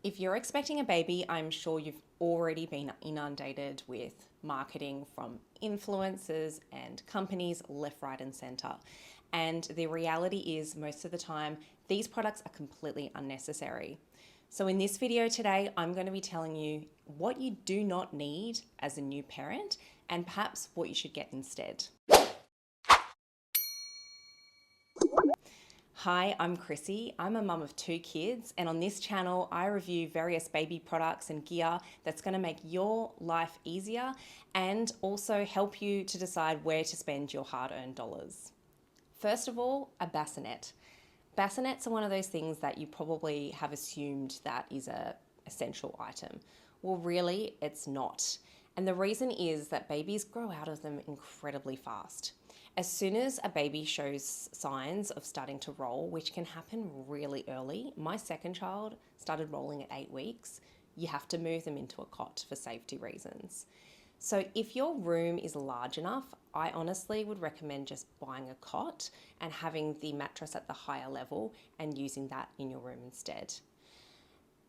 If you're expecting a baby, I'm sure you've already been inundated with marketing from influencers and companies left, right, and center. And the reality is, most of the time, these products are completely unnecessary. So, in this video today, I'm going to be telling you what you do not need as a new parent and perhaps what you should get instead. Hi, I'm Chrissy. I'm a mum of 2 kids, and on this channel, I review various baby products and gear that's going to make your life easier and also help you to decide where to spend your hard-earned dollars. First of all, a bassinet. Bassinets are one of those things that you probably have assumed that is an essential item. Well, really, it's not. And the reason is that babies grow out of them incredibly fast. As soon as a baby shows signs of starting to roll, which can happen really early, my second child started rolling at 8 weeks, you have to move them into a cot for safety reasons. So if your room is large enough, I honestly would recommend just buying a cot and having the mattress at the higher level and using that in your room instead.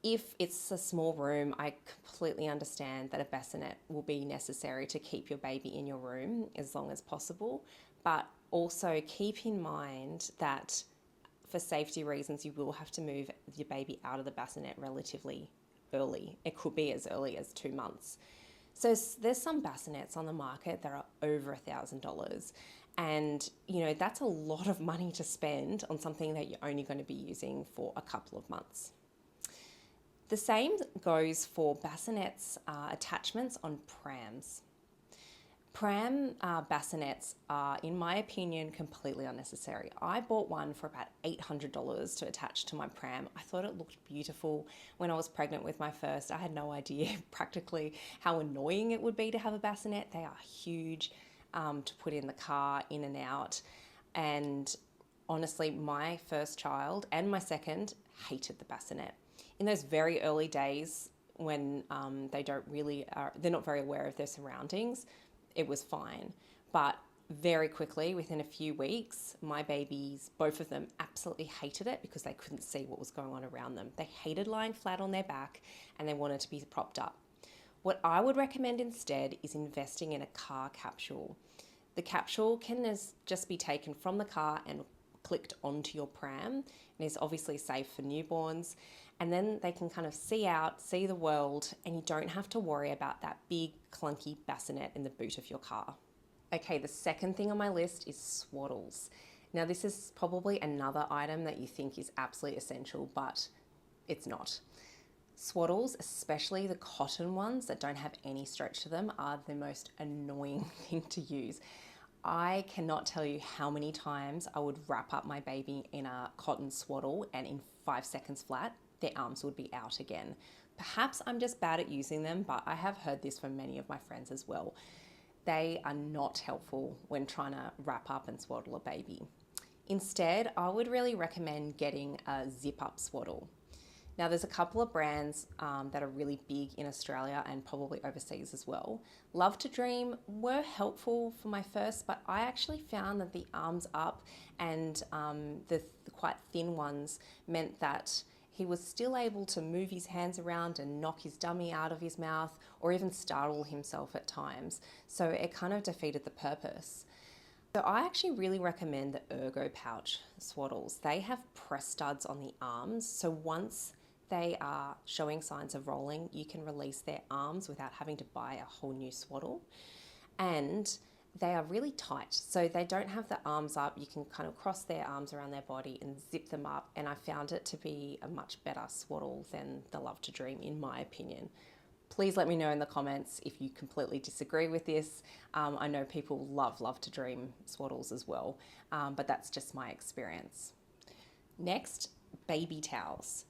If it's a small room, I completely understand that a bassinet will be necessary to keep your baby in your room as long as possible, but also keep in mind that for safety reasons, you will have to move your baby out of the bassinet relatively early. It could be as early as 2 months. So there's some bassinets on the market that are over $1,000. And, that's a lot of money to spend on something that you're only going to be using for a couple of months. The same goes for bassinets attachments on prams. Pram bassinets are, in my opinion, completely unnecessary. I bought one for about $800 to attach to my pram. I thought it looked beautiful when I was pregnant with my first. I had no idea practically how annoying it would be to have a bassinet. They are huge to put in the car, in and out. And honestly, my first child and my second hated the bassinet. In those very early days when they're not very aware of their surroundings, it was fine. But very quickly, within a few weeks, my babies, both of them, absolutely hated it because they couldn't see what was going on around them. They hated lying flat on their back and they wanted to be propped up. What I would recommend instead is investing in a car capsule. The capsule can just be taken from the car and clicked onto your pram and is obviously safe for newborns. And then they can kind of see out, see the world, and you don't have to worry about that big clunky bassinet in the boot of your car. Okay, the second thing on my list is swaddles. Now this is probably another item that you think is absolutely essential, but it's not. Swaddles, especially the cotton ones that don't have any stretch to them, are the most annoying thing to use. I cannot tell you how many times I would wrap up my baby in a cotton swaddle and in 5 seconds flat, their arms would be out again. Perhaps I'm just bad at using them, but I have heard this from many of my friends as well. They are not helpful when trying to wrap up and swaddle a baby. Instead, I would really recommend getting a zip-up swaddle. Now, there's a couple of brands that are really big in Australia and probably overseas as well. Love to Dream were helpful for my first, but I actually found that the arms up and the quite thin ones meant that he was still able to move his hands around and knock his dummy out of his mouth or even startle himself at times. So it kind of defeated the purpose. So I actually really recommend the ErgoPouch swaddles. They have press studs on the arms, so once they are showing signs of rolling, you can release their arms without having to buy a whole new swaddle. And they are really tight, so they don't have the arms up. You can kind of cross their arms around their body and zip them up, and I found it to be a much better swaddle than the Love to Dream, in my opinion. Please let me know in the comments if you completely disagree with this. I know people love to Dream swaddles as well, but that's just my experience. Next, baby towels.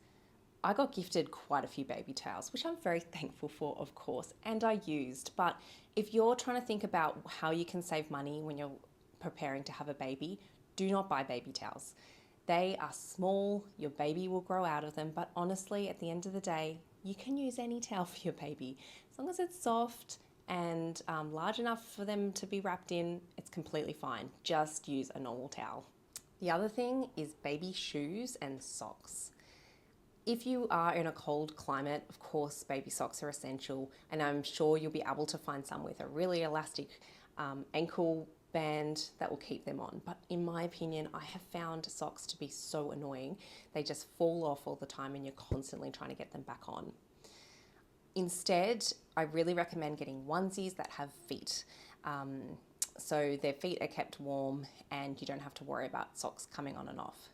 I got gifted quite a few baby towels, which I'm very thankful for, of course, and I used. But if you're trying to think about how you can save money when you're preparing to have a baby, do not buy baby towels. They are small, your baby will grow out of them, but honestly, at the end of the day, you can use any towel for your baby. As long as it's soft and large enough for them to be wrapped in, it's completely fine. Just use a normal towel. The other thing is baby shoes and socks. If you are in a cold climate, of course, baby socks are essential, and I'm sure you'll be able to find some with a really elastic ankle band that will keep them on. But in my opinion, I have found socks to be so annoying. They just fall off all the time and you're constantly trying to get them back on. Instead, I really recommend getting onesies that have feet. So their feet are kept warm and you don't have to worry about socks coming on and off.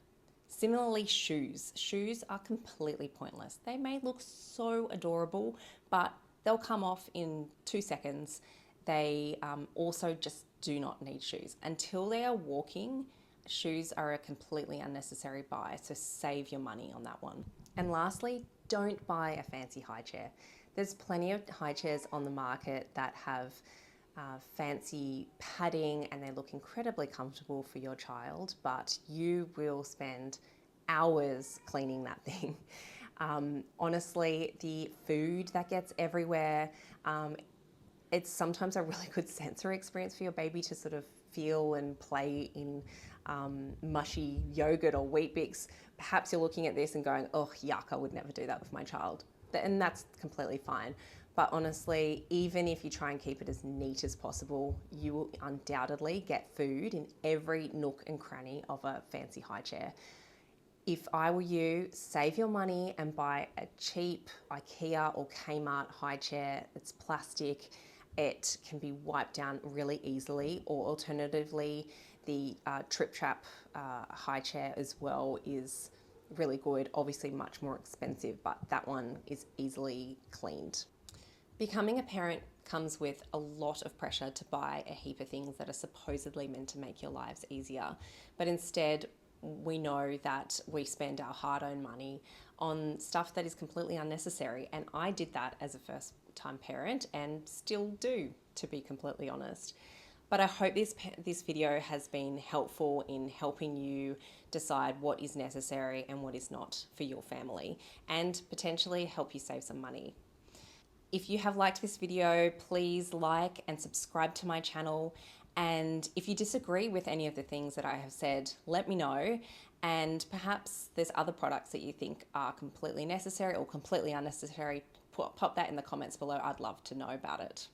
Similarly, shoes. Shoes are completely pointless. They may look so adorable, but they'll come off in 2 seconds. They also just do not need shoes. Until they are walking, shoes are a completely unnecessary buy, so save your money on that one. And lastly, don't buy a fancy high chair. There's plenty of high chairs on the market that have fancy padding and they look incredibly comfortable for your child, but you will spend hours cleaning that thing. Honestly, the food that gets everywhere, it's sometimes a really good sensory experience for your baby to sort of feel and play in mushy yogurt or Weet Bix. Perhaps you're looking at this and going, oh, yuck, I would never do that with my child. And that's completely fine. But honestly, even if you try and keep it as neat as possible, you will undoubtedly get food in every nook and cranny of a fancy high chair. If I were you, save your money and buy a cheap IKEA or Kmart high chair. It's plastic. It can be wiped down really easily, or alternatively, the Trip Trap high chair as well is really good. Obviously much more expensive, but that one is easily cleaned. Becoming a parent comes with a lot of pressure to buy a heap of things that are supposedly meant to make your lives easier. But instead, we know that we spend our hard-earned money on stuff that is completely unnecessary. And I did that as a first-time parent and still do, to be completely honest. But I hope this video has been helpful in helping you decide what is necessary and what is not for your family, and potentially help you save some money. If you have liked this video, please like and subscribe to my channel. And if you disagree with any of the things that I have said, let me know. And perhaps there's other products that you think are completely necessary or completely unnecessary. Pop that in the comments below. I'd love to know about it.